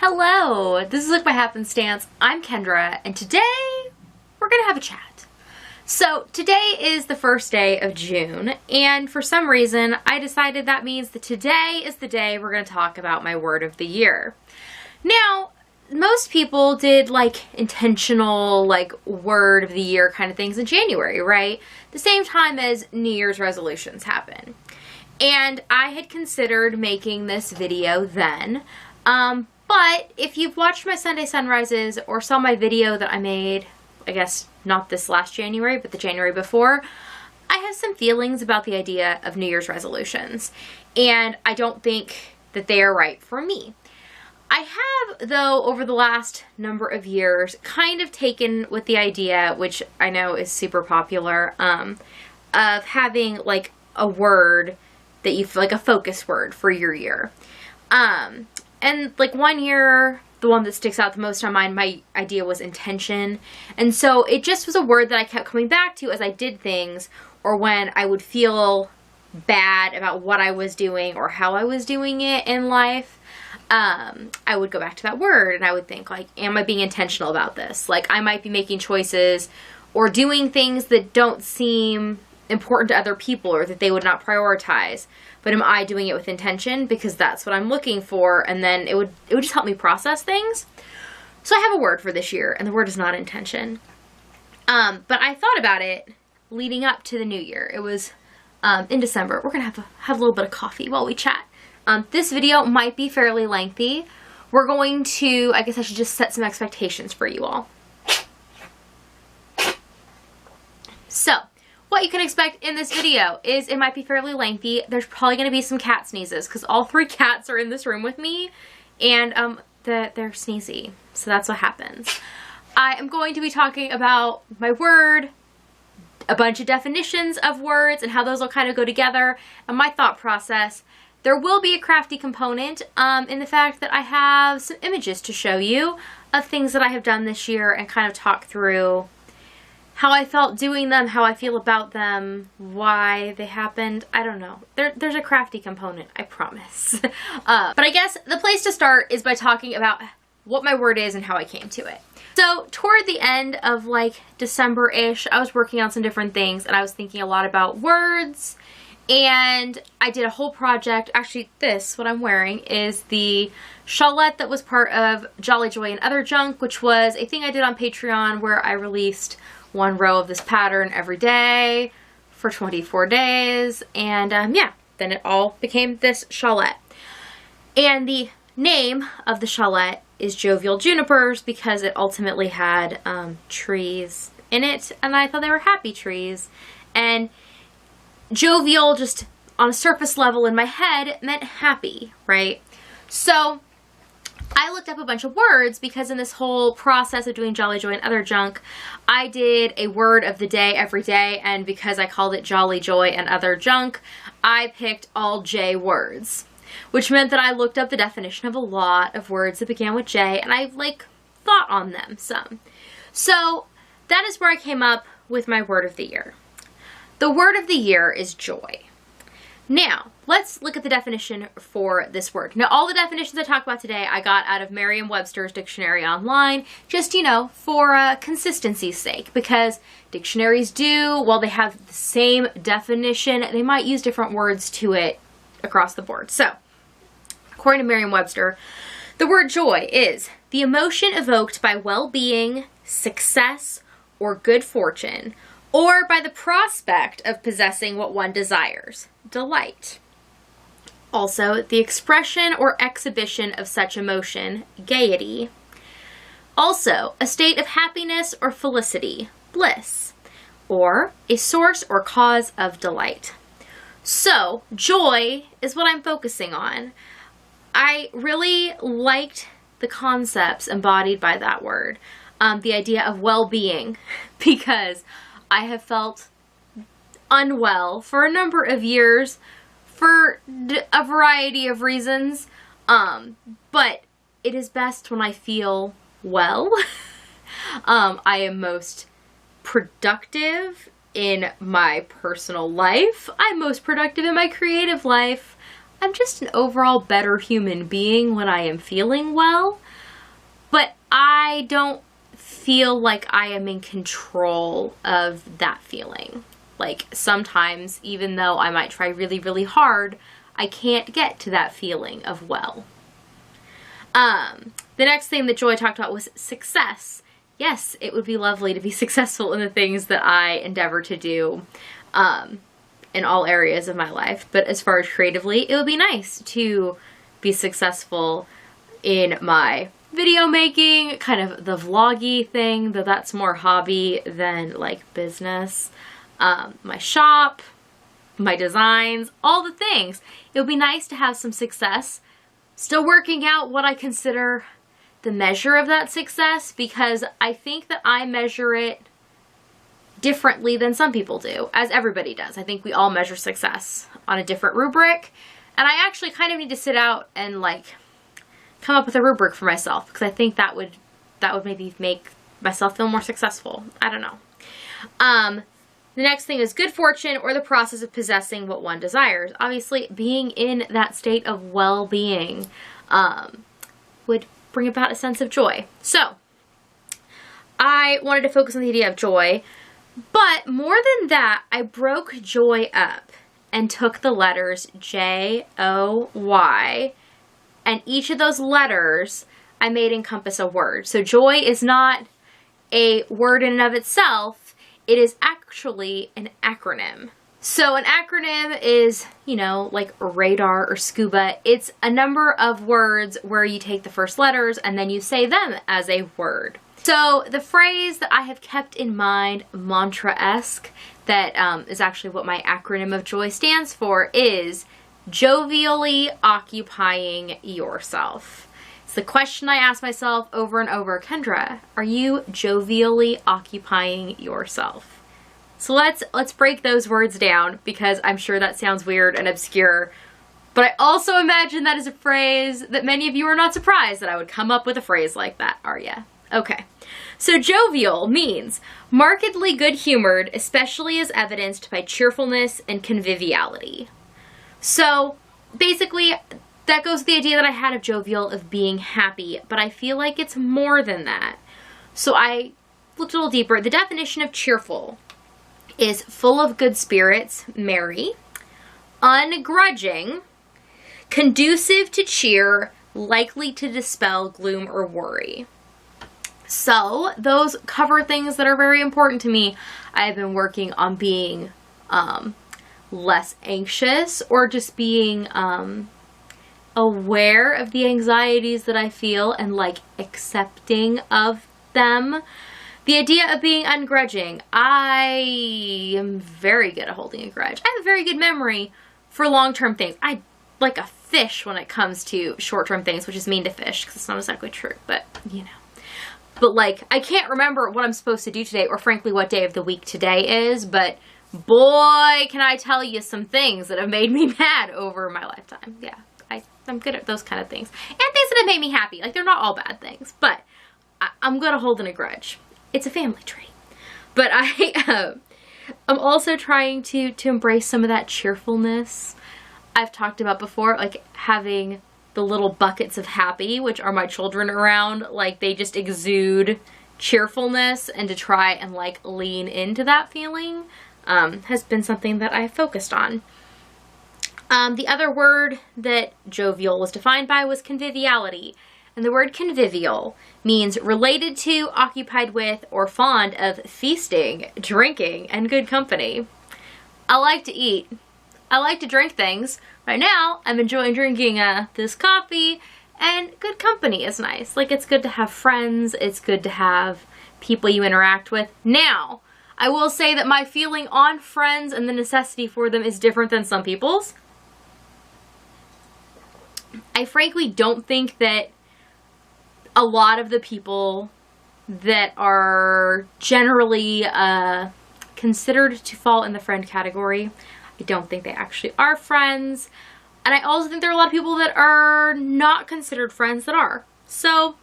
Hello, this is Look by Happenstance. I'm Kendra, and today we're gonna have a chat. So today is the first day of June, and for some reason I decided that means that today is the day we're gonna talk about my word of the year. Now, most people did intentional word of the year kind of things in January, right? The same time as New Year's resolutions happen. And I had considered making this video then, but if you've watched my Sunday Sunrises or saw my video that I made, I guess not this last January, but the January before, I have some feelings about the idea of New Year's resolutions, and I don't think that they are right for me. I have, though, over the last number of years, kind of taken with the idea, which I know is super popular, of having a word that you feel a focus word for your year. And 1 year, the one that sticks out the most on mine, my idea was intention. And so it just was a word that I kept coming back to as I did things, or when I would feel bad about what I was doing or how I was doing it in life. I would go back to that word and I would think am I being intentional about this? I might be making choices or doing things that don't seem important to other people or that they would not prioritize, but am I doing it with intention because that's what I'm looking for? And then it would just help me process things. So I have a word for this year, and the word is not intention. But I thought about it leading up to the new year. It was in December. We're gonna have a little bit of coffee while we chat. This video might be fairly lengthy. We're going to, I guess I should just set some expectations for you all. So, what you can expect in this video is it might be fairly lengthy. There's probably going to be some cat sneezes because all 3 cats are in this room with me, and they're sneezy, so that's what happens. I am going to be talking about my word, a bunch of definitions of words and how those will kind of go together, and my thought process. There will be a crafty component in the fact that I have some images to show you of things that I have done this year and kind of talk through how I felt doing them, how I feel about them, why they happened. I don't know. There's a crafty component, I promise. But I guess the place to start is by talking about what my word is and how I came to it. So toward the end of December-ish, I was working on some different things and I was thinking a lot about words, and I did a whole project. Actually, what I'm wearing is the shawlette that was part of Jolly Joy and Other Junk, which was a thing I did on Patreon where I released 1 row of this pattern every day for 24 days. And yeah, then it all became this shawlette. And the name of the shawlette is Jovial Junipers because it ultimately had trees in it, and I thought they were happy trees. And jovial, just on a surface level in my head, meant happy, right? So I looked up a bunch of words because in this whole process of doing Jolly Joy and Other Junk, I did a word of the day every day, and because I called it Jolly Joy and Other Junk, I picked all J words, which meant that I looked up the definition of a lot of words that began with J, and I thought on them some. So that is where I came up with my word of the year. The word of the year is joy. Now, let's look at the definition for this word. Now, all the definitions I talk about today, I got out of Merriam-Webster's dictionary online, just, for consistency's sake, because dictionaries while they have the same definition, they might use different words to it across the board. So, according to Merriam-Webster, the word joy is the emotion evoked by well-being, success, or good fortune, or by the prospect of possessing what one desires. Delight. Also, the expression or exhibition of such emotion, gaiety. Also, a state of happiness or felicity, bliss. Or a source or cause of delight. So, joy is what I'm focusing on. I really liked the concepts embodied by that word. The idea of well-being, because I have felt unwell for a number of years for a variety of reasons, but it is best when I feel well. I am most productive in my personal life. I'm most productive in my creative life. I'm just an overall better human being when I am feeling well. but I don't feel like I am in control of that feeling. Like sometimes, even though I might try really, really hard, I can't get to that feeling of well. The next thing that Joy talked about was success. Yes, it would be lovely to be successful in the things that I endeavor to do in all areas of my life. But as far as creatively, it would be nice to be successful in my video making, kind of the vloggy thing, though that's more hobby than like business. My shop, my designs, all the things. It would be nice to have some success. Still working out what I consider the measure of that success, because I think that I measure it differently than some people do, as everybody does. I think we all measure success on a different rubric, and I actually kind of need to sit out and like come up with a rubric for myself, because I think that would maybe make myself feel more successful. I don't know. The next thing is good fortune, or the process of possessing what one desires. Obviously, being in that state of well-being would bring about a sense of joy. So, I wanted to focus on the idea of joy, but more than that, I broke joy up and took the letters J-O-Y, and each of those letters I made encompass a word. So joy is not a word in and of itself. It is actually an acronym. So an acronym is, you know, like radar or scuba. It's a number of words where you take the first letters and then you say them as a word. So the phrase that I have kept in mind, mantra-esque, that is actually what my acronym of joy stands for, is jovially occupying yourself. It's the question I ask myself over and over. Kendra, are you jovially occupying yourself? So let's break those words down, because I'm sure that sounds weird and obscure. But I also imagine that is a phrase that many of you are not surprised that I would come up with a phrase like that, are ya? Okay. So jovial means markedly good-humored, especially as evidenced by cheerfulness and conviviality. So basically, that goes with the idea that I had of jovial, of being happy, but I feel like it's more than that. So I looked a little deeper. The definition of cheerful is full of good spirits, merry, ungrudging, conducive to cheer, likely to dispel gloom or worry. So those cover things that are very important to me. I have been working on being less anxious, or just being aware of the anxieties that I feel and like accepting of them. The idea of being ungrudging. I am very good at holding a grudge. I have a very good memory for long-term things. I like a fish when it comes to short-term things, which is mean to fish because it's not exactly true, but you know. But like, I can't remember what I'm supposed to do today, or frankly what day of the week today is, but boy, can I tell you some things that have made me mad over my lifetime. Yeah, I'm good at those kind of things. And things that have made me happy. Like, they're not all bad things, but I'm good at holding a grudge. It's a family trait. But I'm also trying to embrace some of that cheerfulness I've talked about before, like having the little buckets of happy, which are my children around. Like, they just exude cheerfulness, and to try and like lean into that feeling has been something that I've focused on. The other word that jovial was defined by was conviviality. And the word convivial means related to, occupied with, or fond of feasting, drinking, and good company. I like to eat. I like to drink things. Right now, I'm enjoying drinking this coffee, and good company is nice. Like, it's good to have friends. It's good to have people you interact with. Now, I will say that my feeling on friends and the necessity for them is different than some people's. I frankly don't think that a lot of the people that are generally considered to fall in the friend category, I don't think they actually are friends. And I also think there are a lot of people that are not considered friends that are. So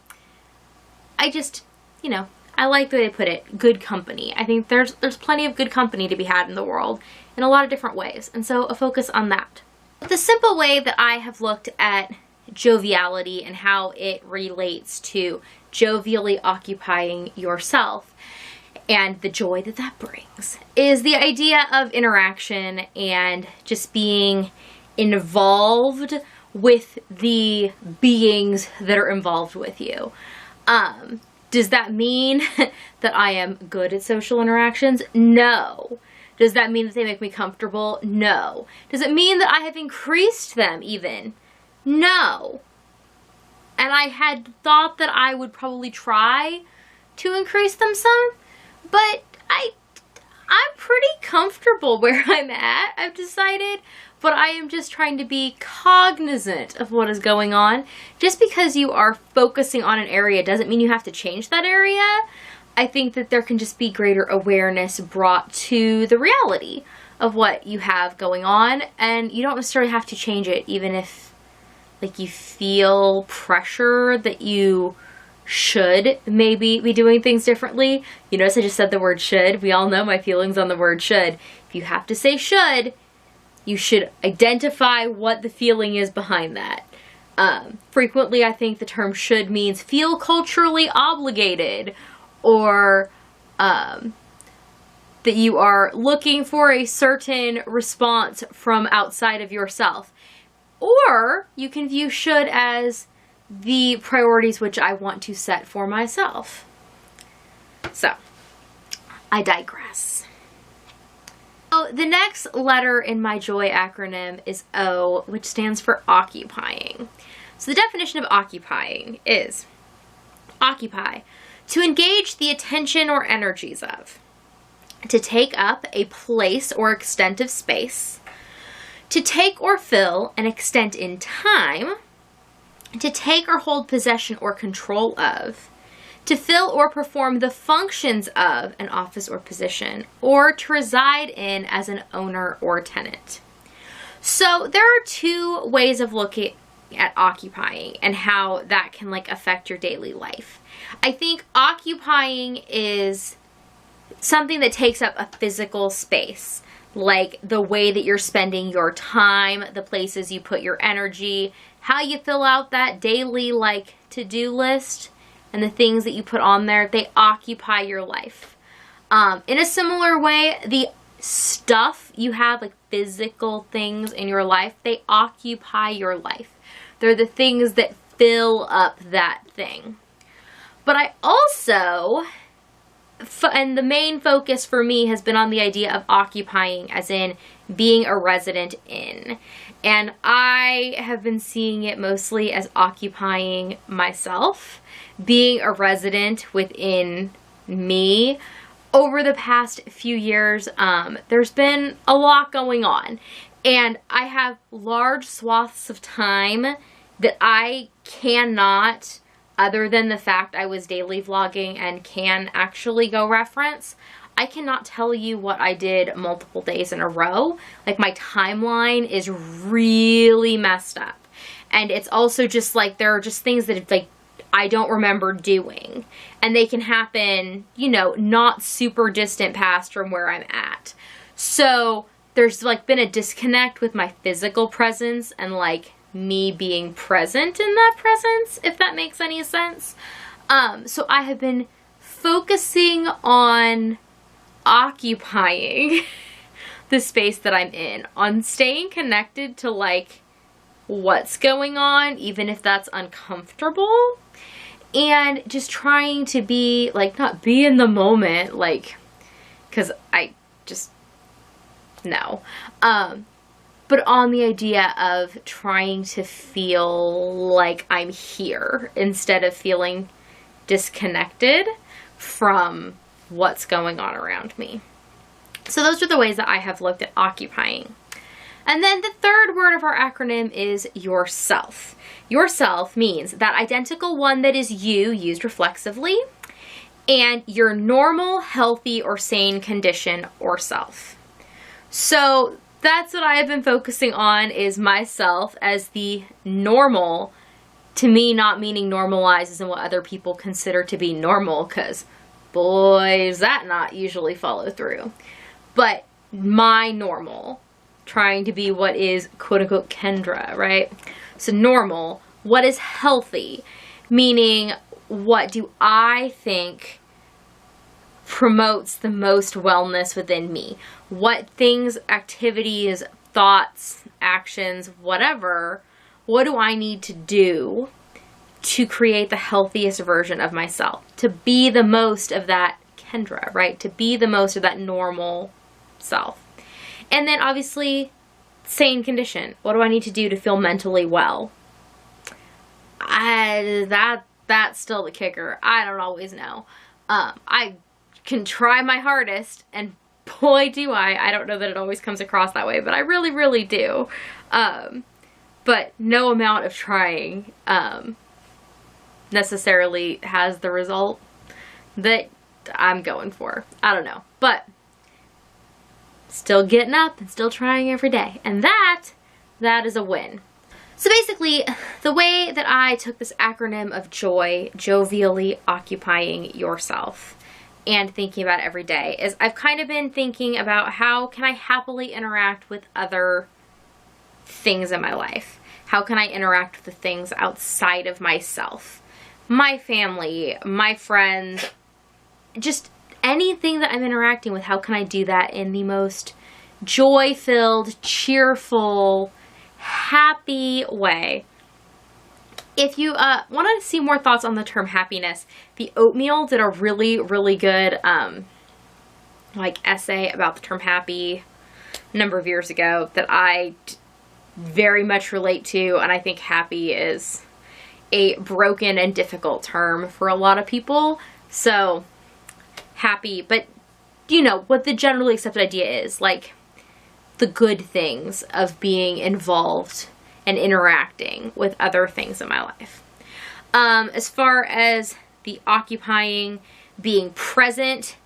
I just, you know, I like the way they put it, good company. I think there's plenty of good company to be had in the world in a lot of different ways. And so a focus on that. The simple way that I have looked at joviality and how it relates to jovially occupying yourself and the joy that that brings is the idea of interaction and just being involved with the beings that are involved with you. Does that mean that I am good at social interactions? No. Does that mean that they make me comfortable? No. Does it mean that I have increased them even? No. And I had thought that I would probably try to increase them some, but I'm pretty comfortable where I'm at, I've decided, but I am just trying to be cognizant of what is going on. Just because you are focusing on an area doesn't mean you have to change that area. I think that there can just be greater awareness brought to the reality of what you have going on, and you don't necessarily have to change it, even if like you feel pressure that you should maybe be doing things differently. You notice I just said the word should. We all know my feelings on the word should. If you have to say should, you should identify what the feeling is behind that. Frequently, I think the term should means feel culturally obligated, or that you are looking for a certain response from outside of yourself. Or you can view should as the priorities which I want to set for myself. So, I digress. So, the next letter in my JOY acronym is O, which stands for occupying. So, the definition of occupying is occupy, to engage the attention or energies of, to take up a place or extent of space, to take or fill an extent in time, to take or hold possession or control of, to fill or perform the functions of an office or position, or to reside in as an owner or tenant. So there are two ways of looking at occupying and how that can like affect your daily life. I think occupying is something that takes up a physical space, like the way that you're spending your time, the places you put your energy, how you fill out that daily like to-do list, and the things that you put on there, they occupy your life. In a similar way, the stuff you have, like physical things in your life, they occupy your life. They're the things that fill up that thing. But I also, and the main focus for me has been on the idea of occupying as in being a resident in. And I have been seeing it mostly as occupying myself, being a resident within me. Over the past few years, there's been a lot going on. And I have large swaths of time that I cannot, other than the fact I was daily vlogging and can actually go reference, I cannot tell you what I did multiple days in a row. Like my timeline is really messed up. And it's also just like, there are just things that like I don't remember doing. And they can happen, you know, not super distant past from where I'm at. So there's like been a disconnect with my physical presence and like me being present in that presence, if that makes any sense. So I have been focusing on occupying the space that I'm in, on staying connected to like what's going on, even if that's uncomfortable, and just trying to be like, not be in the moment, like, because I just, no. But on the idea of trying to feel like I'm here instead of feeling disconnected from what's going on around me. So those are the ways that I have looked at occupying. And then the third word of our acronym is yourself. Yourself means that identical one that is you used reflexively, and your normal, healthy, or sane condition or self. So that's what I have been focusing on, is myself as the normal, to me not meaning normalizes and what other people consider to be normal, because boy, does that not usually follow through. But my normal, trying to be what is quote-unquote Kendra, right? So normal, what is healthy, meaning what do I think promotes the most wellness within me? What things, activities, thoughts, actions, whatever, what do I need to do to create the healthiest version of myself? To be the most of that Kendra, right? To be the most of that normal self. And then obviously, sane condition. What do I need to do to feel mentally well? That's still the kicker. I don't always know. I can try my hardest, and boy do I don't know that it always comes across that way, but I really, really do. But no amount of trying necessarily has the result that I'm going for. I don't know, but still getting up and still trying every day, and that is a win. So basically, the way that I took this acronym of joy, jovially occupying yourself, and thinking about it every day, is I've kind of been thinking about how can I happily interact with other things in my life? How can I interact with the things outside of myself? My family, my friends, just anything that I'm interacting with, how can I do that in the most joy-filled, cheerful, happy way? If you want to see more thoughts on the term happiness, the Oatmeal did a really, really good essay about the term happy a number of years ago that I very much relate to, and I think happy is a broken and difficult term for a lot of people. So happy, but you know what the generally accepted idea is, like the good things of being involved and interacting with other things in my life. As far as the occupying, being present,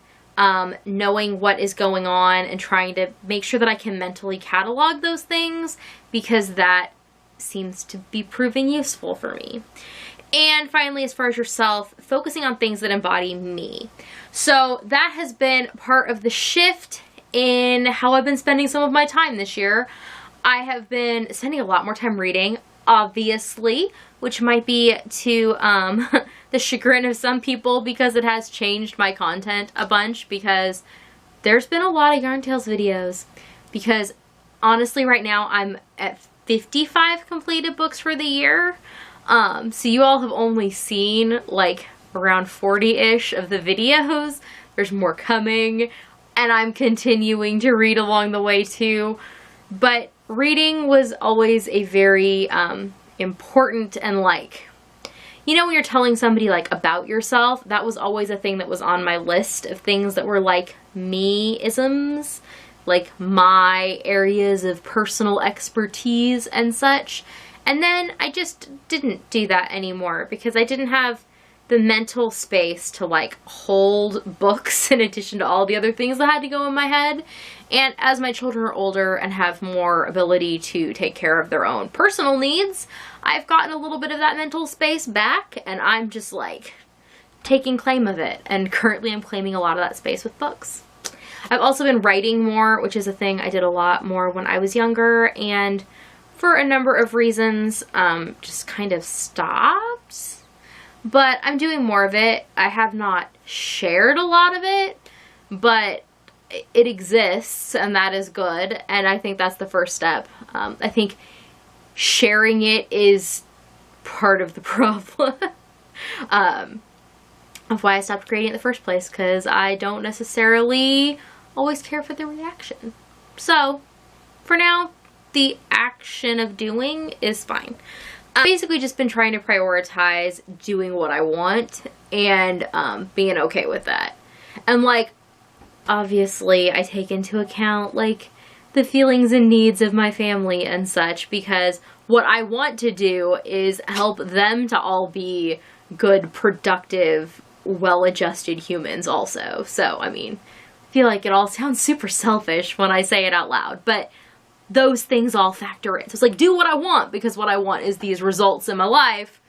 knowing what is going on and trying to make sure that I can mentally catalog those things, because that seems to be proving useful for me. And finally, as far as yourself, focusing on things that embody me. So that has been part of the shift in how I've been spending some of my time this year. I have been spending a lot more time reading, obviously, which might be to the chagrin of some people, because it has changed my content a bunch, because there's been a lot of Yarn Tales videos. Because honestly, right now I'm at 55 completed books for the year. So you all have only seen like around 40-ish of the videos. There's more coming, and I'm continuing to read along the way too. But reading was always a very important, and like, you know, when you're telling somebody like about yourself, that was always a thing that was on my list of things that were like me-isms, like my areas of personal expertise and such. And then I just didn't do that anymore, because I didn't have the mental space to like hold books in addition to all the other things that had to go in my head. And as my children are older and have more ability to take care of their own personal needs, I've gotten a little bit of that mental space back, and I'm just like taking claim of it. And currently I'm claiming a lot of that space with books. I've also been writing more, which is a thing I did a lot more when I was younger, and for a number of reasons, just kind of stopped. But I'm doing more of it. I have not shared a lot of it, but it exists, and that is good. And I think that's the first step. I think sharing it is part of the problem of why I stopped creating it in the first place, because I don't necessarily always care for the reaction. So for now, the action of doing is fine. I've basically just been trying to prioritize doing what I want and being okay with that. And like, obviously I take into account like the feelings and needs of my family and such, because what I want to do is help them to all be good, productive, well-adjusted humans also. So, I mean, I feel like it all sounds super selfish when I say it out loud, but those things all factor in. So it's like, do what I want, because what I want is these results in my life,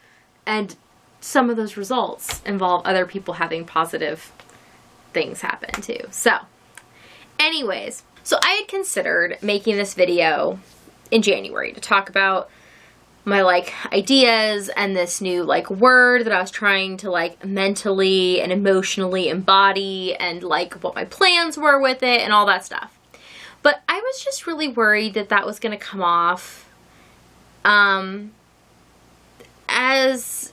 and some of those results involve other people having positive things happen too. So anyways, so I had considered making this video in January to talk about my like ideas and this new like word that I was trying to like mentally and emotionally embody, and like what my plans were with it and all that stuff. But I was just really worried that that was going to come off as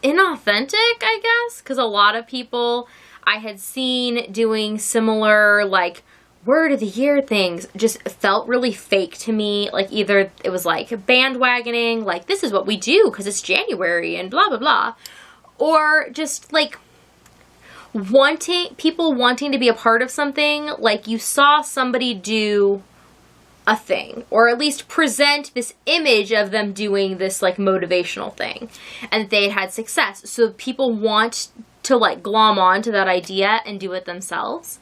inauthentic, I guess, because a lot of people I had seen doing similar like word of the year things just felt really fake to me. Like either it was like bandwagoning, like this is what we do because it's January and blah blah blah, or just like people wanting to be a part of something. Like you saw somebody do a thing, or at least present this image of them doing this like motivational thing, and they had success, so people want to like glom on to that idea and do it themselves.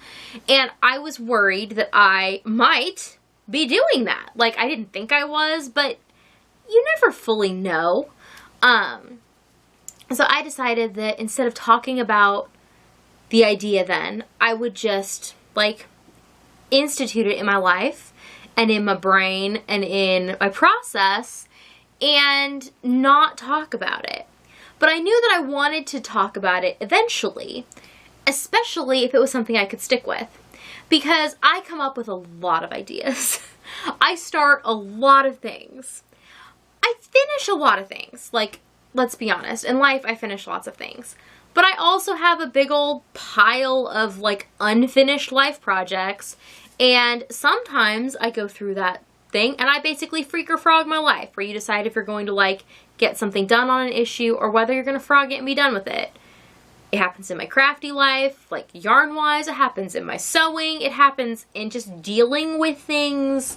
And I was worried that I might be doing that. Like I didn't think I was, but you never fully know. So I decided that instead of talking about the idea then, I would just like institute it in my life and in my brain and in my process and not talk about it. But I knew that I wanted to talk about it eventually, especially if it was something I could stick with, because I come up with a lot of ideas. I start a lot of things. I finish a lot of things. Like, let's be honest, in life I finish lots of things. But I also have a big old pile of like unfinished life projects, and sometimes I go through that thing and I basically freak or frog my life, where you decide if you're going to like get something done on an issue or whether you're going to frog it and be done with it. It happens in my crafty life, like yarn wise. It happens in my sewing. It happens in just dealing with things.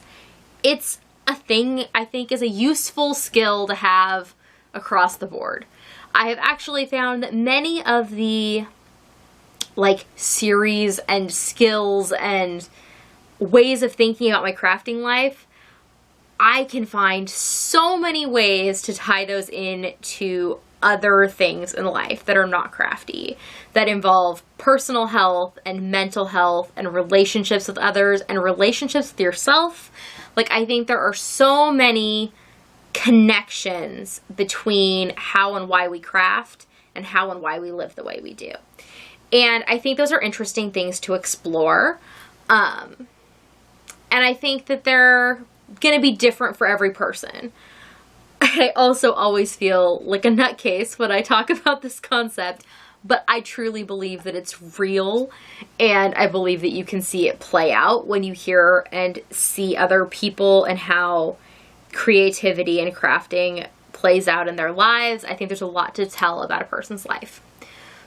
It's a thing I think is a useful skill to have across the board. I have actually found that many of the like series and skills and ways of thinking about my crafting life, I can find so many ways to tie those in to other things in life that are not crafty, that involve personal health and mental health and relationships with others and relationships with yourself. Like, I think there are so many connections between how and why we craft and how and why we live the way we do. And I think those are interesting things to explore. And I think that they're going to be different for every person. I also always feel like a nutcase when I talk about this concept, but I truly believe that it's real, and I believe that you can see it play out when you hear and see other people and how creativity and crafting plays out in their lives. I think there's a lot to tell about a person's life.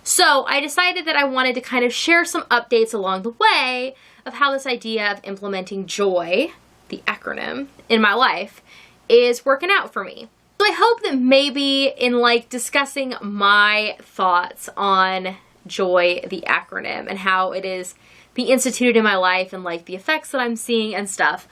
So I decided that I wanted to kind of share some updates along the way of how this idea of implementing joy, the acronym, in my life is working out for me. So I hope that maybe in like discussing my thoughts on joy, the acronym, and how it is being instituted in my life and like the effects that I'm seeing and stuff,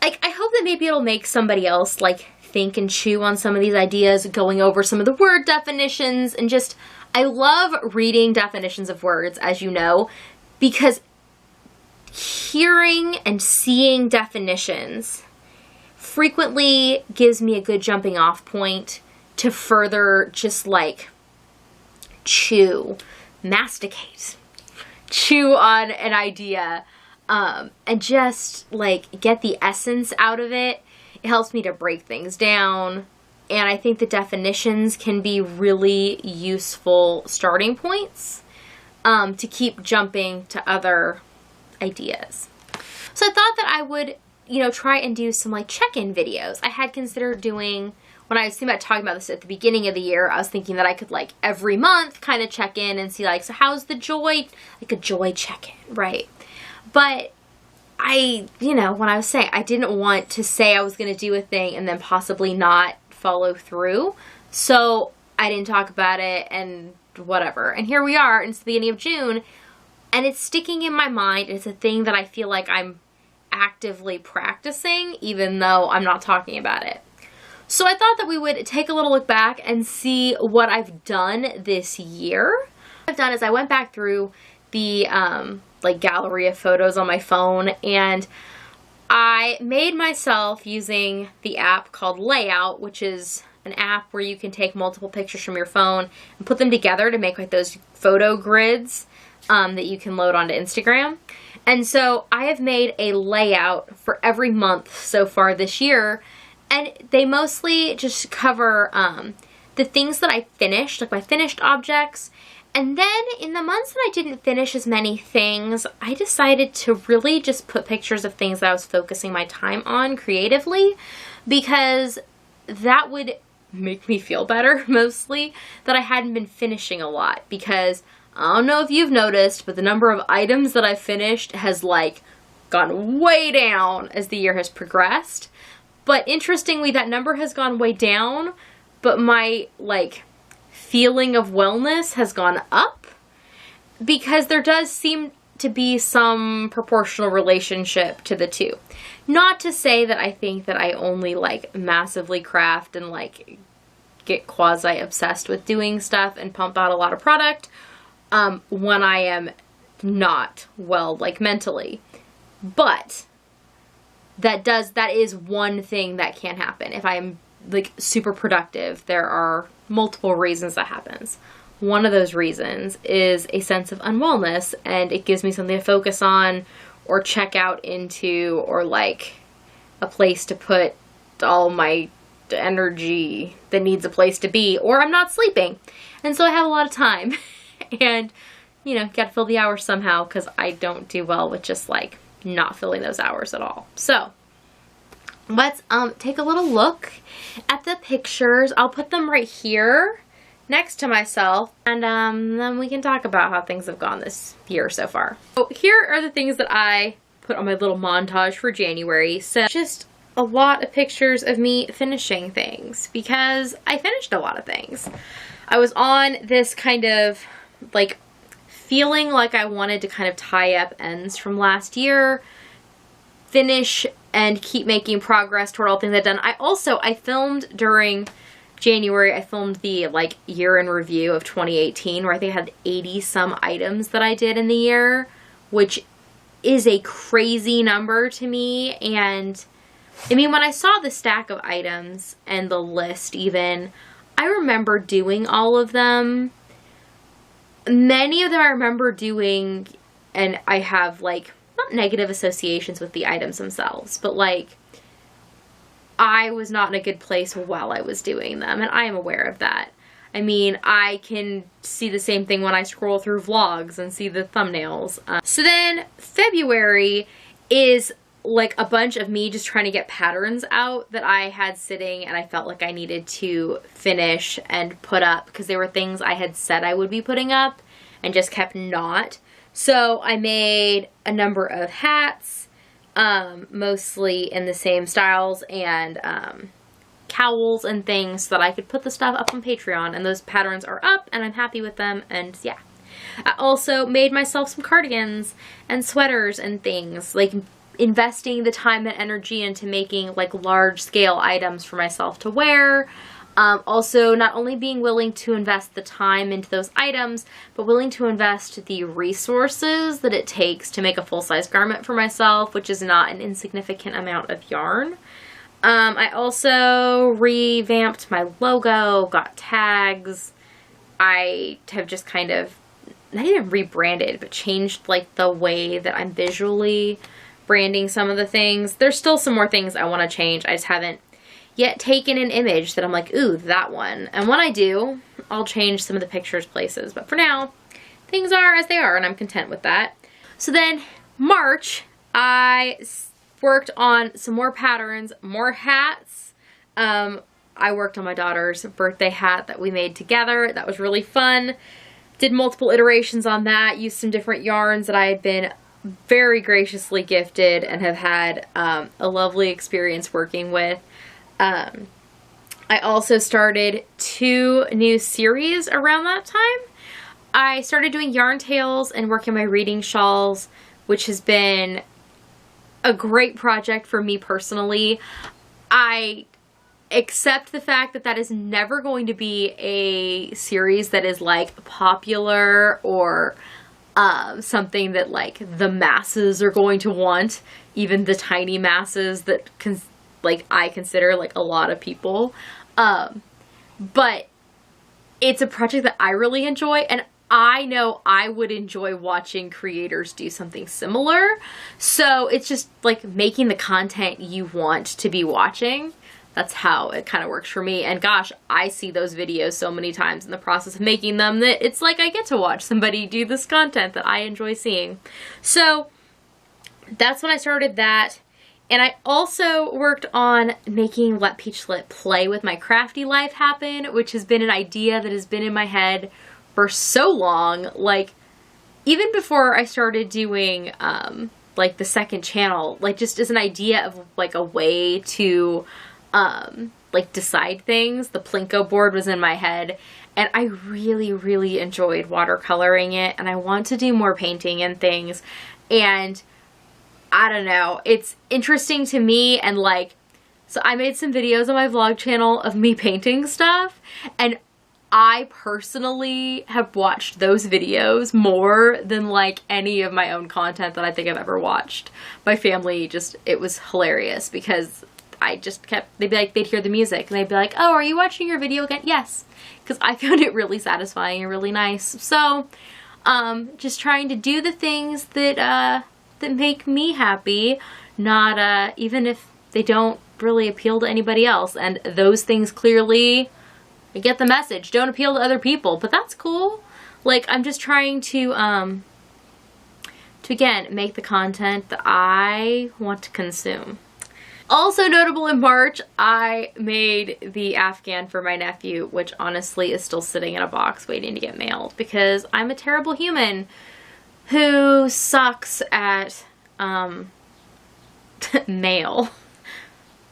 like I hope that maybe it'll make somebody else like think and chew on some of these ideas, going over some of the word definitions, and just, I love reading definitions of words, as you know, because hearing and seeing definitions frequently gives me a good jumping off point to further just like masticate, chew on an idea, and just like get the essence out of it. It helps me to break things down, and I think the definitions can be really useful starting points to keep jumping to other ideas. So I thought that I would, try and do some like check-in videos. I had considered doing, when I was thinking about talking about this at the beginning of the year, I was thinking that I could like every month kind of check in and see like, so how's the joy, like a joy check-in, right? But when I was saying, I didn't want to say I was going to do a thing and then possibly not follow through. So I didn't talk about it and whatever. And here we are, and it's the beginning of June, and it's sticking in my mind. It's a thing that I feel like I'm actively practicing, even though I'm not talking about it. So I thought that we would take a little look back and see what I've done this year. What I've done is I went back through the like gallery of photos on my phone, and I made myself using the app called Layout, which is an app where you can take multiple pictures from your phone and put them together to make like those photo grids that you can load onto Instagram. And so I have made a layout for every month so far this year, and they mostly just cover the things that I finished, like my finished objects. And then in the months that I didn't finish as many things, I decided to really just put pictures of things that I was focusing my time on creatively, because that would make me feel better, mostly, that I hadn't been finishing a lot. Because I don't know if you've noticed, but the number of items that I've finished has like gone way down as the year has progressed. But interestingly, that number has gone way down, but my like feeling of wellness has gone up, because there does seem to be some proportional relationship to the two. Not to say that I think that I only like massively craft and like get quasi obsessed with doing stuff and pump out a lot of product when I am not well, like mentally. But that is one thing that can happen. If I'm like super productive, there are multiple reasons that happens. One of those reasons is a sense of unwellness, and it gives me something to focus on or check out into, or like a place to put all my energy that needs a place to be, or I'm not sleeping. And so I have a lot of time and, you know, got to fill the hours somehow, because I don't do well with just like not filling those hours at all. So let's take a little look at the pictures. I'll put them right here next to myself, and then we can talk about how things have gone this year so far. So here are the things that I put on my little montage for January. So just a lot of pictures of me finishing things, because I finished a lot of things. I was on this kind of like feeling like I wanted to kind of tie up ends from last year, finish and keep making progress toward all things I've done. I filmed during January, I filmed the like year in review of 2018, where I think I had 80 some items that I did in the year, which is a crazy number to me. And I mean, when I saw the stack of items and the list even, I remember doing all of them. Many of them I remember doing, and I have like not negative associations with the items themselves, but like I was not in a good place while I was doing them, and I am aware of that. I mean, I can see the same thing when I scroll through vlogs and see the thumbnails. So then February is like a bunch of me just trying to get patterns out that I had sitting and I felt like I needed to finish and put up, because they were things I had said I would be putting up and just kept not. So I made a number of hats, mostly in the same styles, and cowls and things, so that I could put the stuff up on Patreon, and those patterns are up and I'm happy with them. And yeah, I also made myself some cardigans and sweaters and things, like investing the time and energy into making like large scale items for myself to wear. Also, not only being willing to invest the time into those items, but willing to invest the resources that it takes to make a full-size garment for myself, which is not an insignificant amount of yarn. I also revamped my logo, got tags. I have just kind of, not even rebranded, but changed like the way that I'm visually branding some of the things. There's still some more things I want to change. I just haven't yet taken an image that I'm like, ooh, that one. And when I do, I'll change some of the pictures places. But for now, things are as they are, and I'm content with that. So then March, I worked on some more patterns, more hats. I worked on my daughter's birthday hat that we made together. That was really fun. Did multiple iterations on that, used some different yarns that I had been very graciously gifted and have had a lovely experience working with. I also started 2 new series around that time. I started doing yarn tails and working my reading shawls, which has been a great project for me personally. I accept the fact that that is never going to be a series that is like popular or something that like the masses are going to want, even the tiny masses that I consider like a lot of people. But it's a project that I really enjoy, and I know I would enjoy watching creators do something similar. So it's just like making the content you want to be watching. That's how it kind of works for me. And gosh, I see those videos so many times in the process of making them that it's like I get to watch somebody do this content that I enjoy seeing. So that's when I started that. And I also worked on making Let Peach Lit play with my crafty life happen, which has been an idea that has been in my head for so long. Like, even before I started doing, like, the second channel, like, just as an idea of, like, a way to, like, decide things. The Plinko board was in my head, and I really, really enjoyed watercoloring it, and I want to do more painting and things, and I don't know, it's interesting to me, and, like, so I made some videos on my vlog channel of me painting stuff, and I personally have watched those videos more than like any of my own content that I think I've ever watched. My family just, it was hilarious because I just kept, they'd be like, they'd hear the music and they'd be like, oh, are you watching your video again? Yes. Because I found it really satisfying and really nice. So, just trying to do the things that, that make me happy, not, even if they don't really appeal to anybody else. And those things clearly, I get the message, don't appeal to other people, but that's cool. Like, I'm just trying to again, make the content that I want to consume. Also notable in March, I made the Afghan for my nephew, which honestly is still sitting in a box waiting to get mailed because I'm a terrible human who sucks at, mail.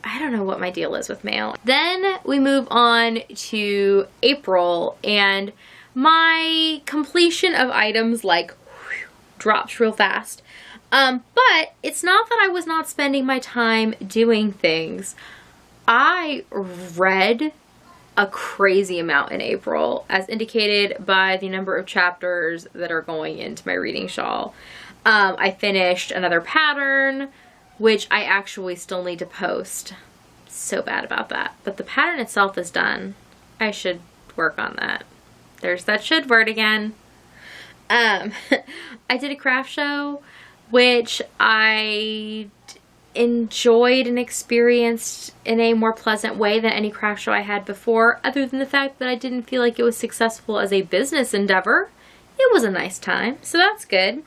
I don't know what my deal is with mail. Then we move on to April, and my completion of items like drops real fast. But it's not that I was not spending my time doing things. I read a crazy amount in April, as indicated by the number of chapters that are going into my reading shawl. I finished another pattern, which I actually still need to post. So bad about that. But the pattern itself is done. I should work on that. There's that should word again. I did a craft show, which I enjoyed and experienced in a more pleasant way than any craft show I had before, other than the fact that I didn't feel like it was successful as a business endeavor. It was a nice time, so that's good.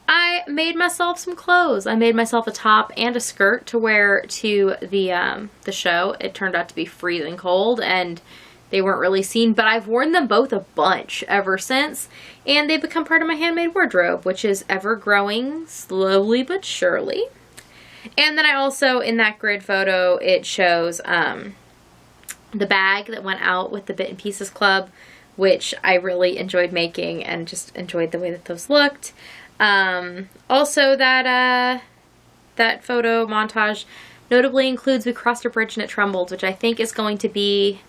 I made myself some clothes. I made myself a top and a skirt to wear to the show. It turned out to be freezing cold and they weren't really seen, but I've worn them both a bunch ever since, and they've become part of my handmade wardrobe, which is ever growing slowly but surely. And then I also, in that grid photo, it shows the bag that went out with the Bit and Pieces Club, which I really enjoyed making and just enjoyed the way that those looked. Also that photo montage notably includes We Crossed a Bridge and It Trembled, which I think is going to be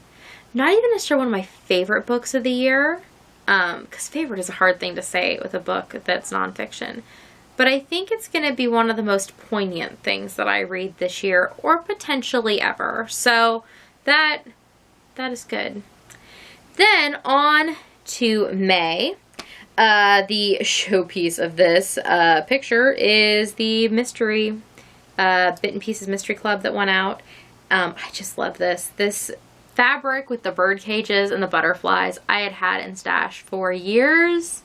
not even necessarily one of my favorite books of the year, because favorite is a hard thing to say with a book that's nonfiction, but I think it's going to be one of the most poignant things that I read this year, or potentially ever, so that is good. Then on to May. The showpiece of this picture is the mystery, Bit and Pieces Mystery Club that went out. I just love this. This fabric with the bird cages and the butterflies I had in stash for years,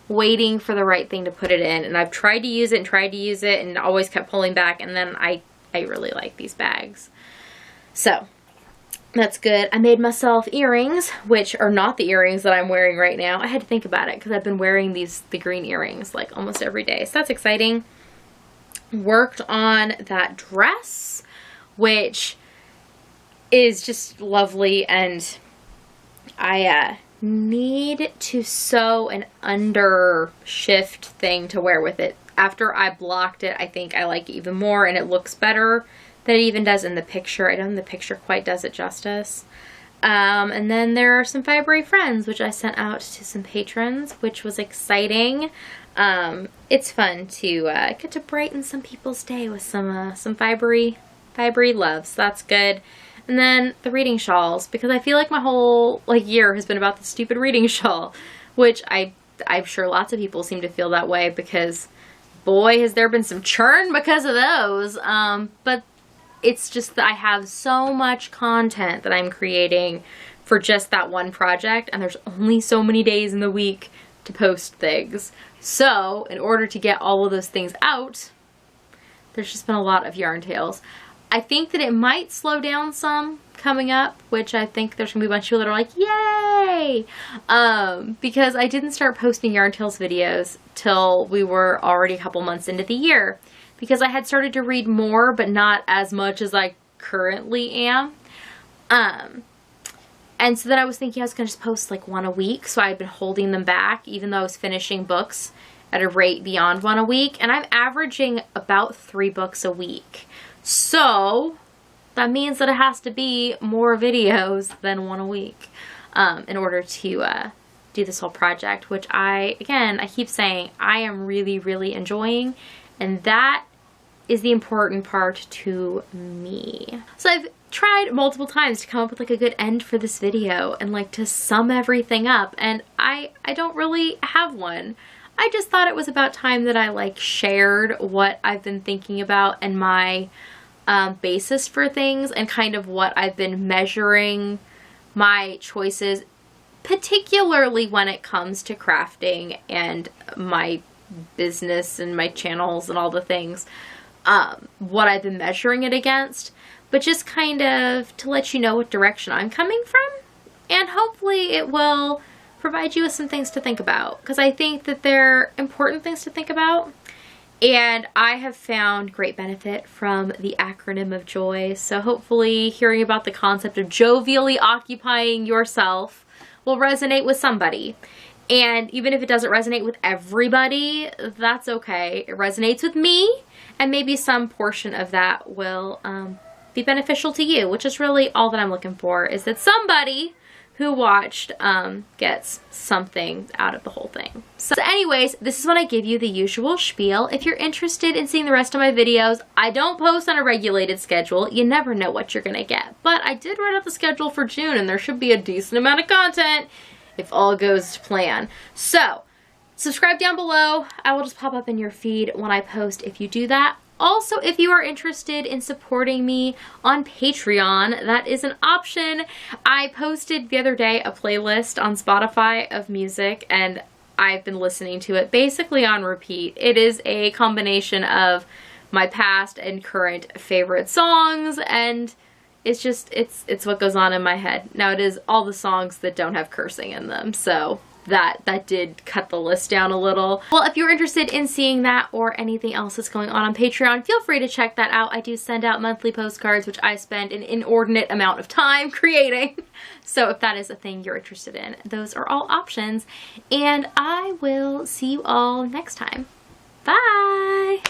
waiting for the right thing to put it in. And I've tried to use it and always kept pulling back. And then I really like these bags. So that's good. I made myself earrings, which are not the earrings that I'm wearing right now. I had to think about it because I've been wearing the green earrings like almost every day. So that's exciting. Worked on that dress, which is just lovely, and I need to sew an undershift thing to wear with it. After I blocked it, I think I like it even more, and it looks better than it even does in the picture. I don't think the picture quite does it justice. And then there are some Fibre Friends, which I sent out to some patrons, which was exciting. It's fun to get to brighten some people's day with some fibery loves. That's good. And then the reading shawls, because I feel like my whole year has been about the stupid reading shawl, which I'm sure lots of people seem to feel that way, because boy, has there been some churn because of those. But it's just that I have so much content that I'm creating for just that one project, and there's only so many days in the week to post things. So in order to get all of those things out, there's just been a lot of yarn tales. I think that it might slow down some coming up, which I think there's gonna be a bunch of people that are like, yay! Because I didn't start posting yarn tales videos till we were already a couple months into the year, because I had started to read more, but not as much as I currently am. And so then I was thinking I was gonna just post like one a week, so I had been holding them back, even though I was finishing books at a rate beyond one a week, and I'm averaging about 3 books a week. So that means that it has to be more videos than one a week in order to do this whole project, which I keep saying I am really, really enjoying, and that is the important part to me. So I've tried multiple times to come up with like a good end for this video and like to sum everything up, and I don't really have one. I just thought it was about time that I like shared what I've been thinking about and my basis for things, and kind of what I've been measuring my choices, particularly when it comes to crafting and my business and my channels and all the things, what I've been measuring it against, but just kind of to let you know what direction I'm coming from, and hopefully it will provide you with some things to think about, because I think that they're important things to think about. And I have found great benefit from the acronym of joy. So hopefully hearing about the concept of jovially occupying yourself will resonate with somebody. And even if it doesn't resonate with everybody, that's okay. It resonates with me, and maybe some portion of that will be beneficial to you, which is really all that I'm looking for, is that somebody who watched gets something out of the whole thing. So anyways, this is when I give you the usual spiel. If you're interested in seeing the rest of my videos, I don't post on a regulated schedule. You never know what you're gonna get. But I did write out the schedule for June, and there should be a decent amount of content if all goes to plan. So subscribe down below. I will just pop up in your feed when I post if you do that. Also, if you are interested in supporting me on Patreon, that is an option. I posted the other day a playlist on Spotify of music, and I've been listening to it basically on repeat. It is a combination of my past and current favorite songs, and it's just, it's what goes on in my head. Now, it is all the songs that don't have cursing in them, so that did cut the list down a little. Well, if you're interested in seeing that or anything else that's going on Patreon, feel free to check that out. I do send out monthly postcards, which I spend an inordinate amount of time creating. So if that is a thing you're interested in, those are all options. And I will see you all next time. Bye!